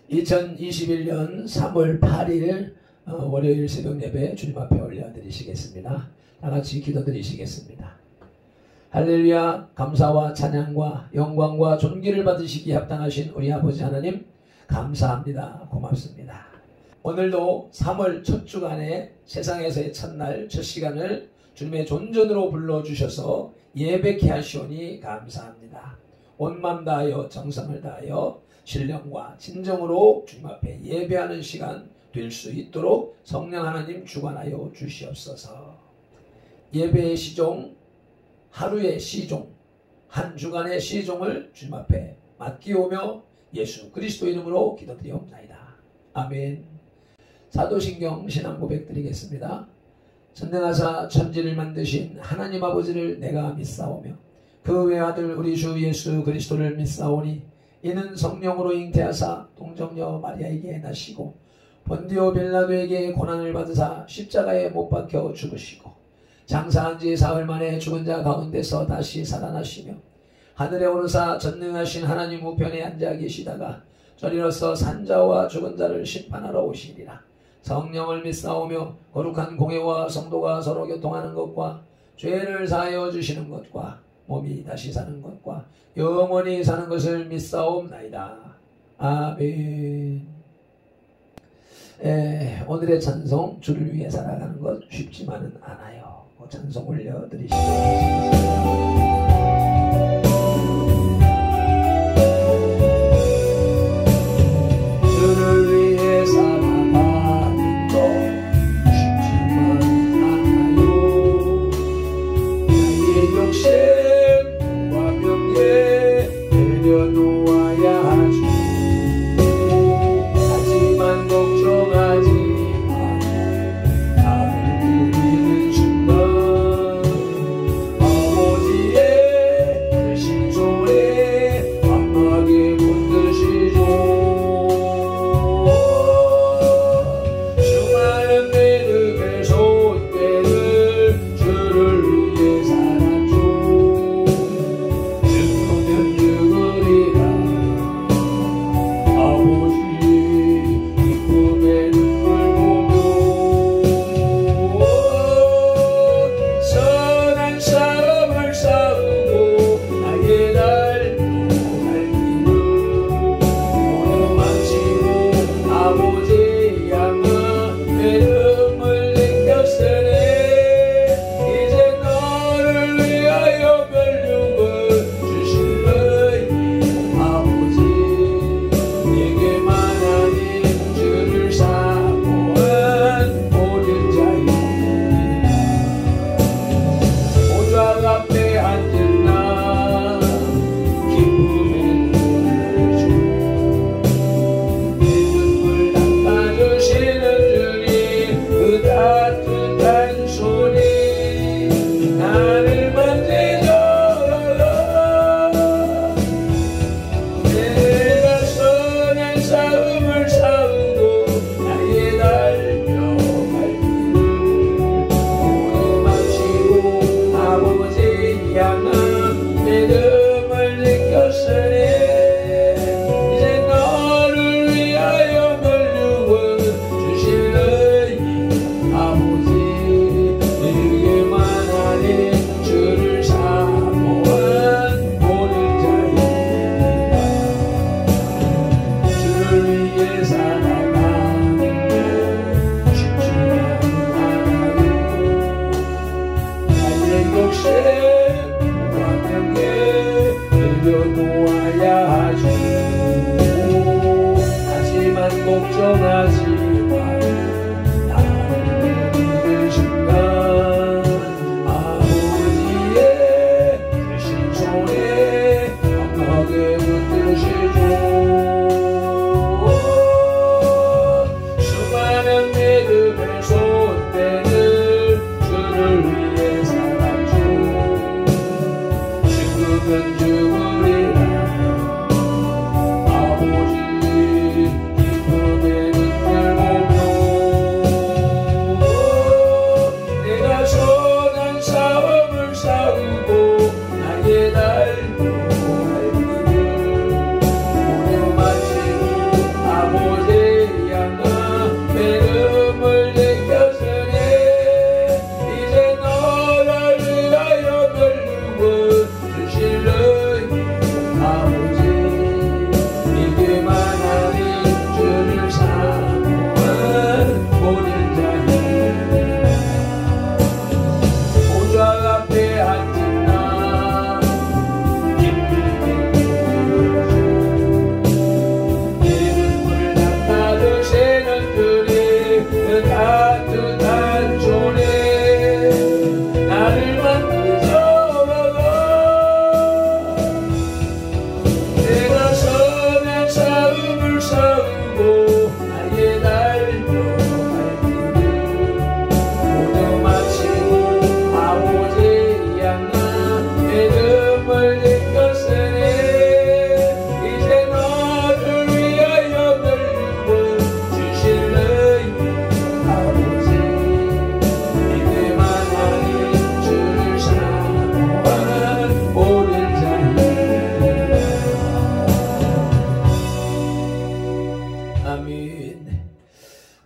2021년 3월 8일 월요일 새벽 예배 주님 앞에 올려드리시겠습니다. 다같이 기도드리시겠습니다. 할렐루야. 감사와 찬양과 영광과 존귀를 받으시기에 합당하신 우리 아버지 하나님 감사합니다. 고맙습니다. 오늘도 3월 첫 주간의 세상에서의 첫날 첫 시간을 주님의 존전으로 불러주셔서 예배케 하시오니 감사합니다. 온 맘 다하여 정성을 다하여 신령과 진정으로 주님 앞에 예배하는 시간 될 수 있도록 성령 하나님 주관하여 주시옵소서. 예배의 시종, 하루의 시종, 한 주간의 시종을 주님 앞에 맡기오며 예수 그리스도 이름으로 기도드리옵나이다. 아멘. 사도신경 신앙 고백 드리겠습니다. 전능하사 천지를 만드신 하나님 아버지를 내가 믿사오며 그 외아들 우리 주 예수 그리스도를 믿사오니 이는 성령으로 잉태하사 동정녀 마리아에게 나시고 본디오 빌라도에게 고난을 받으사 십자가에 못 박혀 죽으시고 장사한 지 사흘 만에 죽은 자 가운데서 다시 살아나시며 하늘에 오르사 전능하신 하나님 우편에 앉아 계시다가 저리로서 산자와 죽은 자를 심판하러 오시리라. 성령을 믿사오며 거룩한 공회와 성도가 서로 교통하는 것과 죄를 사하여 주시는 것과 몸이 다시 사는 것과 영원히 사는 것을 믿사옵나이다. 아멘. 오늘의 찬송, 주를 위해 살아가는 것 쉽지만은 않아요. 찬송 올려드리시기 바랍니다. 기쁨의 눈물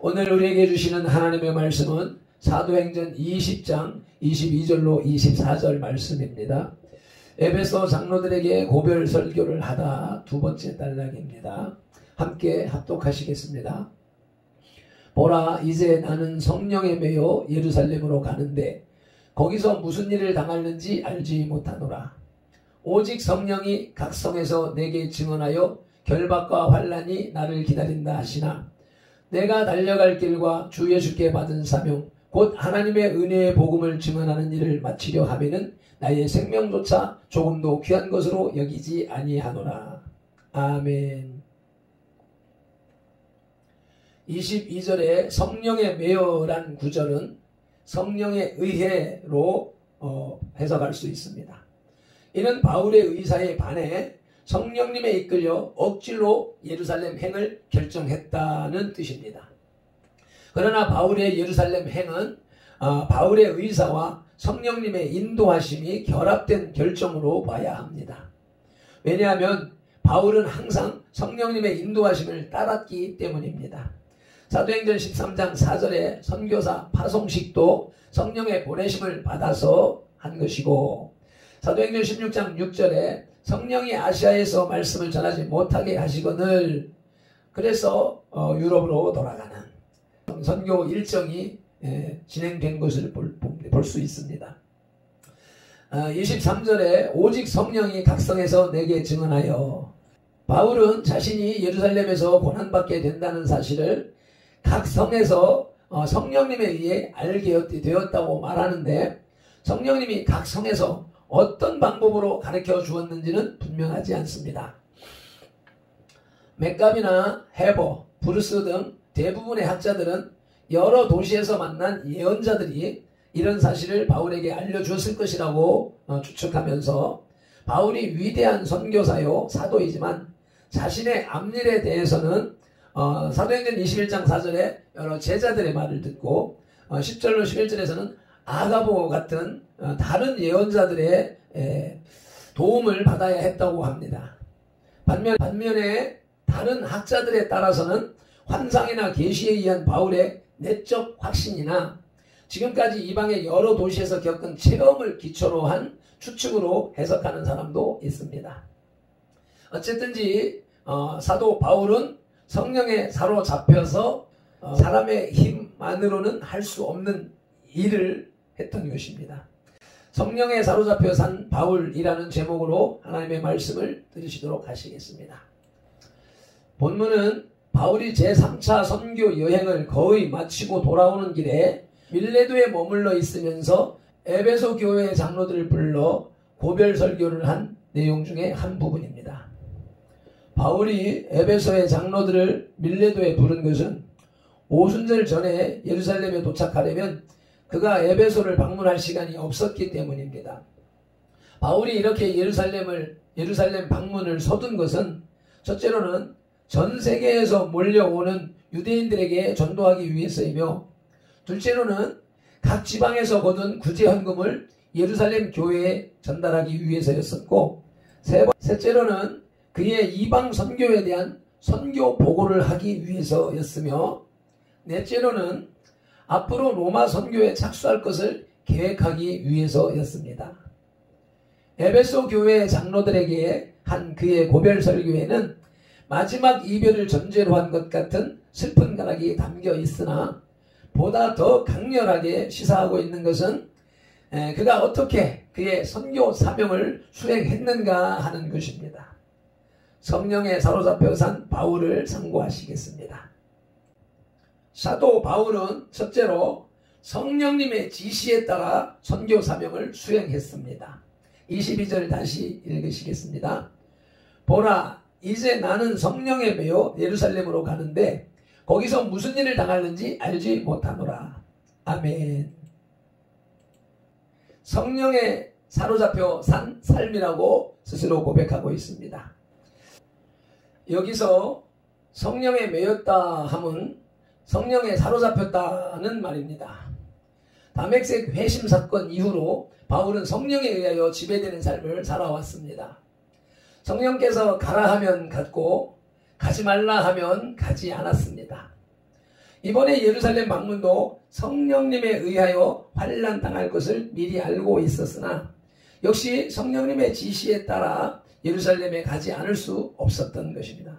오늘 우리에게 주시는 하나님의 말씀은 사도행전 20장 22절로 24절 말씀입니다. 에베소 장로들에게 고별 설교를 하다 두 번째 단락입니다. 함께 합독하시겠습니다. 보라, 이제 나는 성령에 매여 예루살렘으로 가는데 거기서 무슨 일을 당하는지 알지 못하노라. 오직 성령이 각 성에서 내게 증언하여 결박과 환난이 나를 기다린다 하시나 내가 달려갈 길과 주 예수께 받은 사명 곧 하나님의 은혜의 복음을 증언하는 일을 마치려 하면은 나의 생명조차 조금도 귀한 것으로 여기지 아니하노라. 아멘. 22절에 성령에 매여란 구절은 성령의 의해로 해석할 수 있습니다. 이는 바울의 의사에 반해 성령님에 이끌려 억지로 예루살렘 행을 결정했다는 뜻입니다. 그러나 바울의 예루살렘 행은 바울의 의사와 성령님의 인도하심이 결합된 결정으로 봐야 합니다. 왜냐하면 바울은 항상 성령님의 인도하심을 따랐기 때문입니다. 사도행전 13장 4절에 선교사 파송식도 성령의 보내심을 받아서 한 것이고 사도행전 16장 6절에 성령이 아시아에서 말씀을 전하지 못하게 하시거늘 그래서 유럽으로 돌아가는 선교 일정이 진행된 것을 볼 수 있습니다. 23절에 오직 성령이 각 성에서 내게 증언하여 바울은 자신이 예루살렘에서 고난받게 된다는 사실을 각 성에서 성령님에 의해 알게 되었다고 말하는데 성령님이 각 성에서 어떤 방법으로 가르쳐 주었는지는 분명하지 않습니다. 맥갑이나 헤버, 브루스 등 대부분의 학자들은 여러 도시에서 만난 예언자들이 이런 사실을 바울에게 알려주었을 것이라고 추측하면서 바울이 위대한 선교사요 사도이지만 자신의 앞일에 대해서는 사도행전 21장 4절에 여러 제자들의 말을 듣고 10절로 11절에서는 아가보 같은 다른 예언자들의 도움을 받아야 했다고 합니다. 반면에 다른 학자들에 따라서는 환상이나 계시에 의한 바울의 내적 확신이나 지금까지 이방의 여러 도시에서 겪은 체험을 기초로 한 추측으로 해석하는 사람도 있습니다. 어쨌든지 사도 바울은 성령에 사로잡혀서 사람의 힘만으로는 할 수 없는 일을 했던 것입니다. 성령에 사로잡혀 산 바울이라는 제목으로 하나님의 말씀을 들으시도록 하시겠습니다. 본문은 바울이 제3차 선교 여행을 거의 마치고 돌아오는 길에 밀레도에 머물러 있으면서 에베소 교회의 장로들을 불러 고별 설교를 한 내용 중에 한 부분입니다. 바울이 에베소의 장로들을 밀레도에 부른 것은 오순절 전에 예루살렘에 도착하려면 그가 에베소를 방문할 시간이 없었기 때문입니다. 바울이 이렇게 예루살렘 방문을 서둔 것은 첫째로는 전 세계에서 몰려오는 유대인들에게 전도하기 위해서이며 둘째로는 각 지방에서 거둔 구제 헌금을 예루살렘 교회에 전달하기 위해서였었고 셋째로는 그의 이방 선교에 대한 선교 보고를 하기 위해서였으며 넷째로는 앞으로 로마 선교에 착수할 것을 계획하기 위해서였습니다. 에베소 교회의 장로들에게 한 그의 고별 설교에는 마지막 이별을 전제로 한 것 같은 슬픈 가락이 담겨 있으나 보다 더 강렬하게 시사하고 있는 것은 그가 어떻게 그의 선교 사명을 수행했는가 하는 것입니다. 성령에 사로잡혀 산 바울을 참고하시겠습니다. 사도 바울은 첫째로 성령님의 지시에 따라 선교 사명을 수행했습니다. 22절 다시 읽으시겠습니다. 보라, 이제 나는 성령에 매여 예루살렘으로 가는데 거기서 무슨 일을 당하는지 알지 못하노라. 아멘. 성령에 사로잡혀 산 삶이라고 스스로 고백하고 있습니다. 여기서 성령에 매였다 함은 성령에 사로잡혔다는 말입니다. 다메섹 회심 사건 이후로 바울은 성령에 의하여 지배되는 삶을 살아왔습니다. 성령께서 가라 하면 갔고 가지 말라 하면 가지 않았습니다. 이번에 예루살렘 방문도 성령님에 의하여 환난당할 것을 미리 알고 있었으나 역시 성령님의 지시에 따라 예루살렘에 가지 않을 수 없었던 것입니다.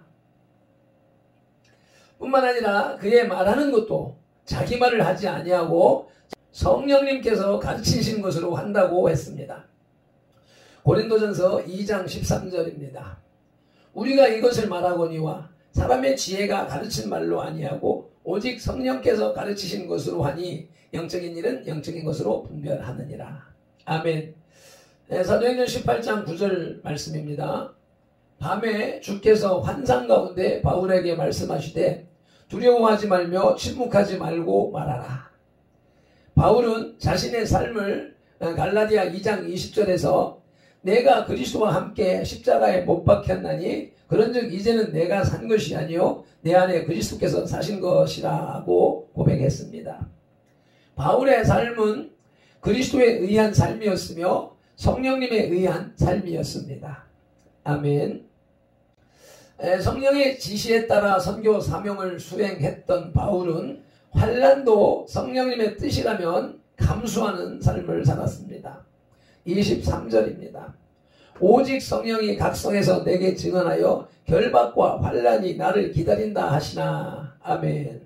뿐만 아니라 그의 말하는 것도 자기 말을 하지 아니하고 성령님께서 가르치신 것으로 한다고 했습니다. 고린도전서 2장 13절입니다. 우리가 이것을 말하거니와 사람의 지혜가 가르친 말로 아니하고 오직 성령께서 가르치신 것으로 하니 영적인 일은 영적인 것으로 분별하느니라. 아멘. 네, 사도행전 18장 9절 말씀입니다. 밤에 주께서 환상 가운데 바울에게 말씀하시되 두려워하지 말며 침묵하지 말고 말하라. 바울은 자신의 삶을 갈라디아 2장 20절에서 내가 그리스도와 함께 십자가에 못 박혔나니 그런즉 이제는 내가 산 것이 아니요 내 안에 그리스도께서 사신 것이라고 고백했습니다. 바울의 삶은 그리스도에 의한 삶이었으며 성령님에 의한 삶이었습니다. 아멘. 성령의 지시에 따라 선교 사명을 수행했던 바울은 환난도 성령님의 뜻이라면 감수하는 삶을 살았습니다. 23절입니다. 오직 성령이 각성해서 내게 증언하여 결박과 환난이 나를 기다린다 하시나. 아멘.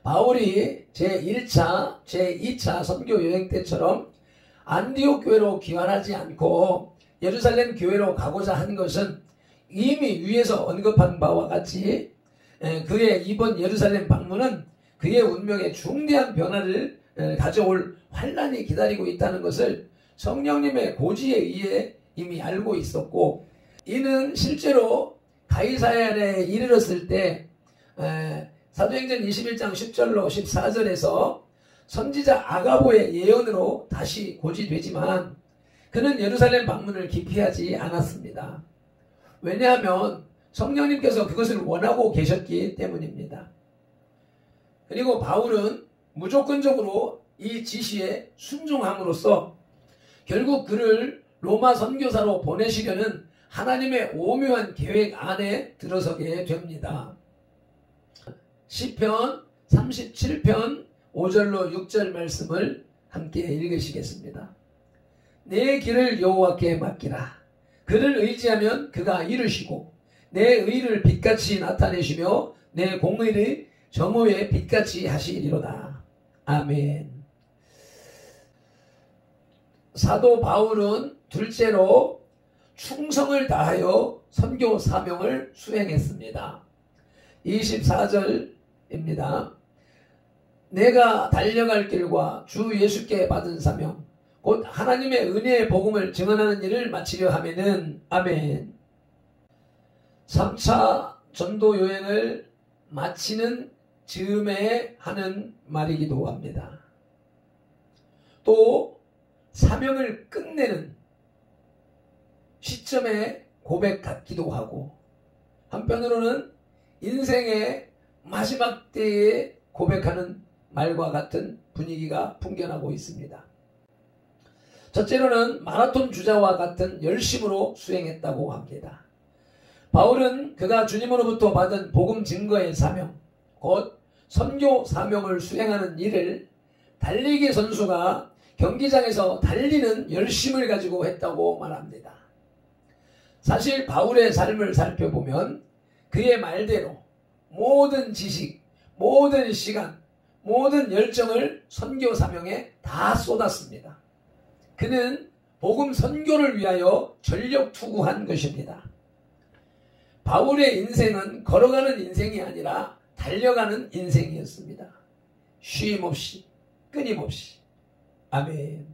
바울이 제1차, 제2차 선교 여행 때처럼 안디옥 교회로 귀환하지 않고 예루살렘 교회로 가고자 한 것은 이미 위에서 언급한 바와 같이 그의 이번 예루살렘 방문은 그의 운명에 중대한 변화를 가져올 환난이 기다리고 있다는 것을 성령님의 고지에 의해 이미 알고 있었고, 이는 실제로 가이사랴에 이르렀을 때 사도행전 21장 10절로 14절에서 선지자 아가보의 예언으로 다시 고지되지만 그는 예루살렘 방문을 기피하지 않았습니다. 왜냐하면 성령님께서 그것을 원하고 계셨기 때문입니다. 그리고 바울은 무조건적으로 이 지시에 순종함으로써 결국 그를 로마 선교사로 보내시려는 하나님의 오묘한 계획 안에 들어서게 됩니다. 시편 37편 5절로 6절 말씀을 함께 읽으시겠습니다. 내 길을 여호와께 맡기라. 그를 의지하면 그가 이루시고 내 의를 빛같이 나타내시며 내 공의를 정오의 빛같이 하시리로다. 아멘. 사도 바울은 둘째로 충성을 다하여 선교 사명을 수행했습니다. 24절입니다. 내가 달려갈 길과 주 예수께 받은 사명 곧 하나님의 은혜의 복음을 증언하는 일을 마치려 하면은. 아멘. 3차 전도 여행을 마치는 즈음에 하는 말이기도 합니다. 또 사명을 끝내는 시점에 고백 같기도 하고, 한편으로는 인생의 마지막 때에 고백하는 말과 같은 분위기가 풍겨나고 있습니다. 첫째로는 마라톤 주자와 같은 열심으로 수행했다고 합니다. 바울은 그가 주님으로부터 받은 복음 증거의 사명, 곧 선교 사명을 수행하는 일을 달리기 선수가 경기장에서 달리는 열심을 가지고 했다고 말합니다. 사실 바울의 삶을 살펴보면 그의 말대로 모든 지식, 모든 시간, 모든 열정을 선교 사명에 다 쏟았습니다. 그는 복음 선교를 위하여 전력 투구한 것입니다. 바울의 인생은 걸어가는 인생이 아니라 달려가는 인생이었습니다. 쉼 없이, 끊임없이. 아멘.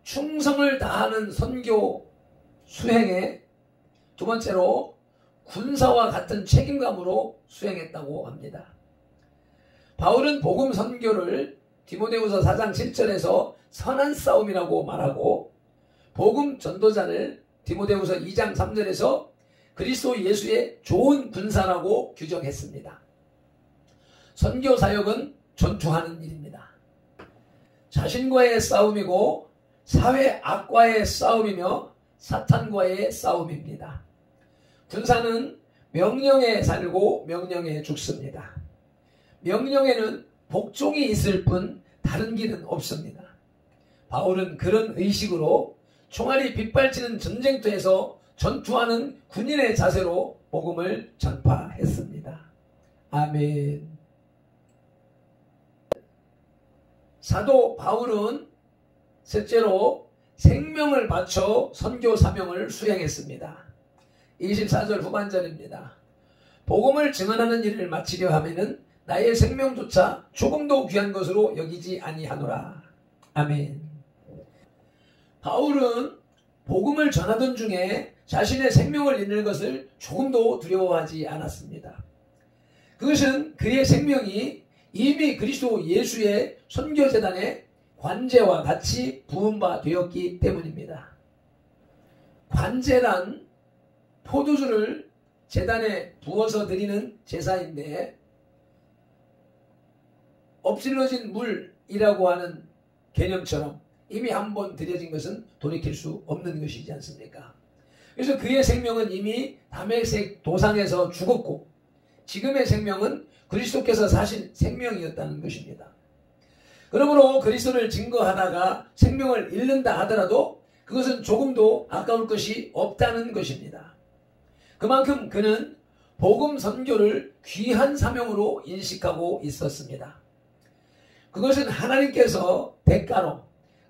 충성을 다하는 선교 수행에 두 번째로 군사와 같은 책임감으로 수행했다고 합니다. 바울은 복음 선교를 디모데후서 4장 7절에서 선한 싸움이라고 말하고, 복음 전도자를 디모데후서 2장 3절에서 그리스도 예수의 좋은 군사라고 규정했습니다. 선교 사역은 전투하는 일입니다. 자신과의 싸움이고 사회 악과의 싸움이며 사탄과의 싸움입니다. 군사는 명령에 살고 명령에 죽습니다. 명령에는 복종이 있을 뿐 다른 길은 없습니다. 바울은 그런 의식으로 총알이 빗발치는 전쟁터에서 전투하는 군인의 자세로 복음을 전파했습니다. 아멘. 사도 바울은 셋째로 생명을 바쳐 선교 사명을 수행했습니다. 24절 후반절입니다. 복음을 증언하는 일을 마치려 하면은 나의 생명조차 조금도 귀한 것으로 여기지 아니하노라. 아멘. 바울은 복음을 전하던 중에 자신의 생명을 잃는 것을 조금도 두려워하지 않았습니다. 그것은 그의 생명이 이미 그리스도 예수의 선교재단의 관제와 같이 부은 바 되었기 때문입니다. 관제란 포도주를 제단에 부어서 드리는 제사인데 엎질러진 물이라고 하는 개념처럼 이미 한번 드려진 것은 돌이킬 수 없는 것이지 않습니까? 그래서 그의 생명은 이미 다메섹 도상에서 죽었고 지금의 생명은 그리스도께서 사신 생명이었다는 것입니다. 그러므로 그리스도를 증거하다가 생명을 잃는다 하더라도 그것은 조금도 아까울 것이 없다는 것입니다. 그만큼 그는 복음 선교를 귀한 사명으로 인식하고 있었습니다. 그것은 하나님께서 대가로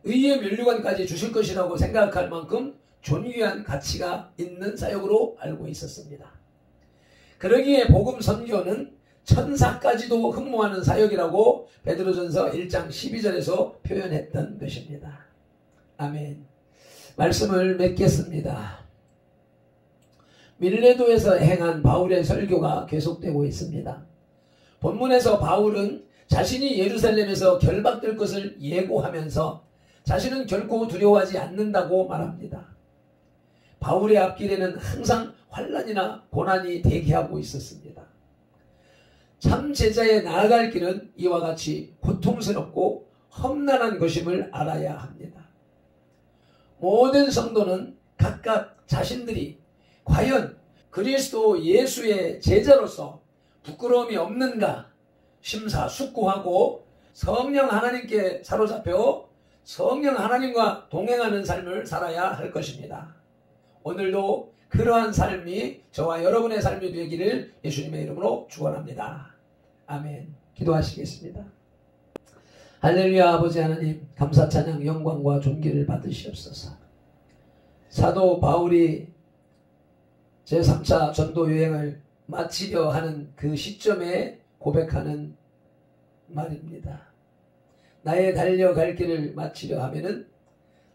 의의 면류관까지 주실 것이라고 생각할 만큼 존귀한 가치가 있는 사역으로 알고 있었습니다. 그러기에 복음 선교는 천사까지도 흠모하는 사역이라고 베드로전서 1장 12절에서 표현했던 것입니다. 아멘. 말씀을 맺겠습니다. 밀레도에서 행한 바울의 설교가 계속되고 있습니다. 본문에서 바울은 자신이 예루살렘에서 결박될 것을 예고하면서 자신은 결코 두려워하지 않는다고 말합니다. 바울의 앞길에는 항상 환난이나 고난이 대기하고 있었습니다. 참 제자에 나아갈 길은 이와 같이 고통스럽고 험난한 것임을 알아야 합니다. 모든 성도는 각각 자신들이 과연 그리스도 예수의 제자로서 부끄러움이 없는가 심사숙고하고 성령 하나님께 사로잡혀 성령 하나님과 동행하는 삶을 살아야 할 것입니다. 오늘도 그러한 삶이 저와 여러분의 삶이 되기를 예수님의 이름으로 축원합니다. 아멘. 기도하시겠습니다. 할렐루야. 아버지 하나님, 감사 찬양 영광과 존귀를 받으시옵소서. 사도 바울이 제3차 전도 여행을 마치려 하는 그 시점에 고백하는 말입니다. 나의 달려갈 길을 마치려 하면은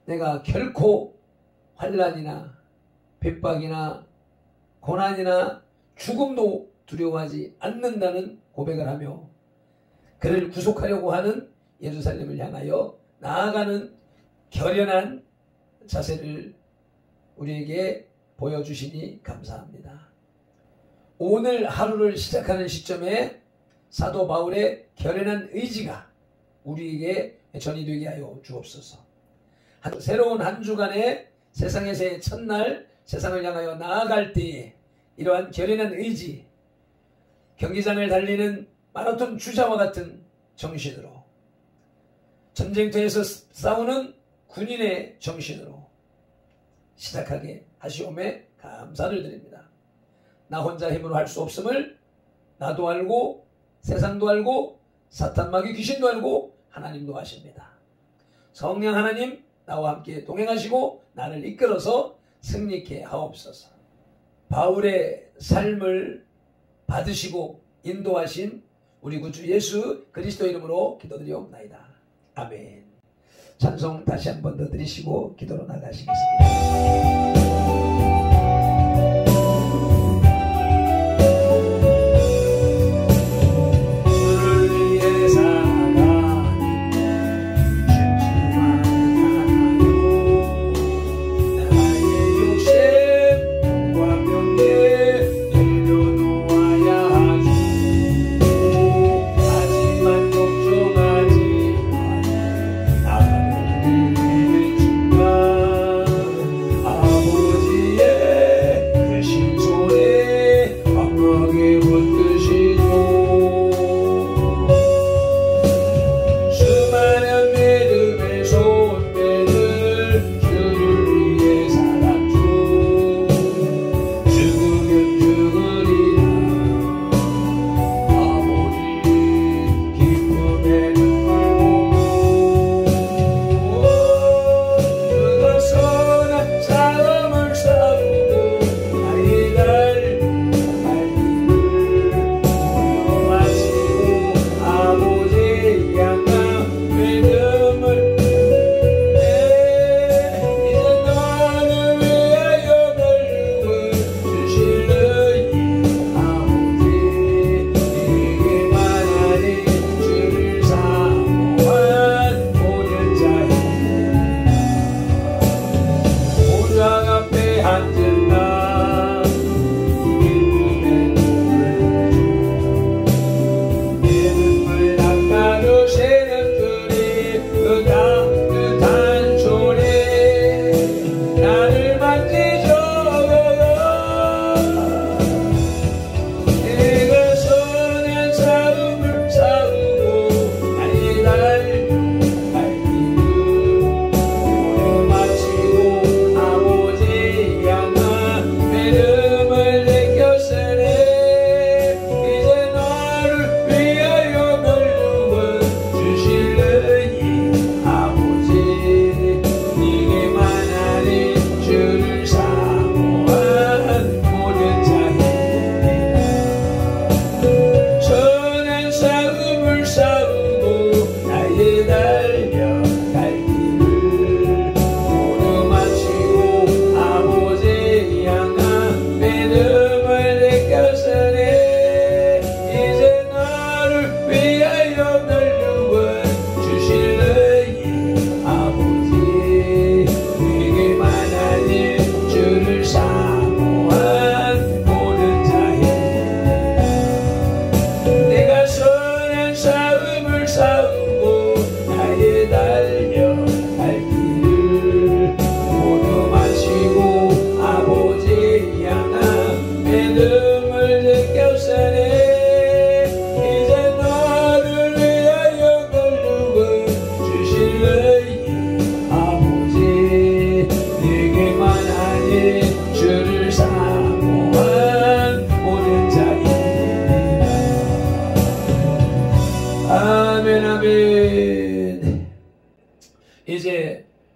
내가 결코 환난이나 핍박이나 고난이나 죽음도 두려워하지 않는다는 고백을 하며 그를 구속하려고 하는 예루살렘을 향하여 나아가는 결연한 자세를 우리에게 보여주시니 감사합니다. 오늘 하루를 시작하는 시점에 사도 바울의 결연한 의지가 우리에게 전이되게 하여 주옵소서. 새로운 한 주간의 세상에서의 첫날 세상을 향하여 나아갈 때에 이러한 결연한 의지, 경기장을 달리는 마라톤 주자와 같은 정신으로, 전쟁터에서 싸우는 군인의 정신으로 시작하게 하시오매 감사를 드립니다. 나 혼자 힘으로 할 수 없음을 나도 알고 세상도 알고 사탄마귀 귀신도 알고 하나님도 아십니다. 성령 하나님 나와 함께 동행하시고 나를 이끌어서 승리케 하옵소서. 바울의 삶을 받으시고 인도하신 우리 구주 예수 그리스도 이름으로 기도드리옵나이다. 아멘. 찬송 다시 한 번 더 드리시고 기도로 나가시겠습니다. 아버지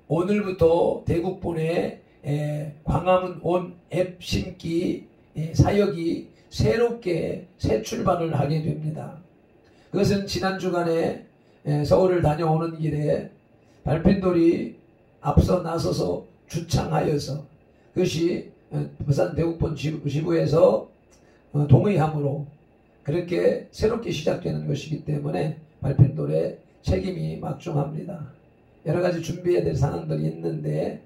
오늘부터 대국본의 광화문 온 앱 심기 사역이 새롭게 새 출발을 하게 됩니다. 그것은 지난 주간에 서울을 다녀오는 길에 발핀돌이 앞서 나서서 주창하여서 그것이 부산 대국본 지부에서 동의함으로 그렇게 새롭게 시작되는 것이기 때문에 발핀돌의 책임이 막중합니다. 여러가지 준비해야 될 상황들이 있는데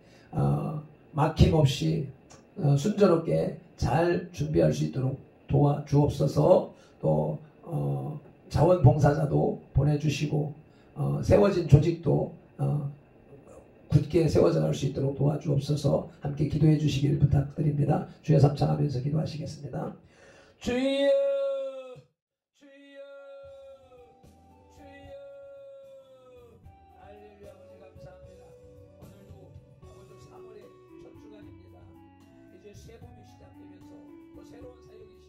막힘없이 순조롭게 잘 준비할 수 있도록 도와주옵소서. 또 자원봉사자도 보내주시고 세워진 조직도 굳게 세워져 갈 수 있도록 도와주옵소서. 함께 기도해 주시길 부탁드립니다. 주여 삼창하면서 기도하시겠습니다. 주여 할렐루야. 아버지 감사합니다. 오늘도 아버지 3월의 첫 주간입니다. 이제 새 봄이 시작되면서 또 새로운 사역이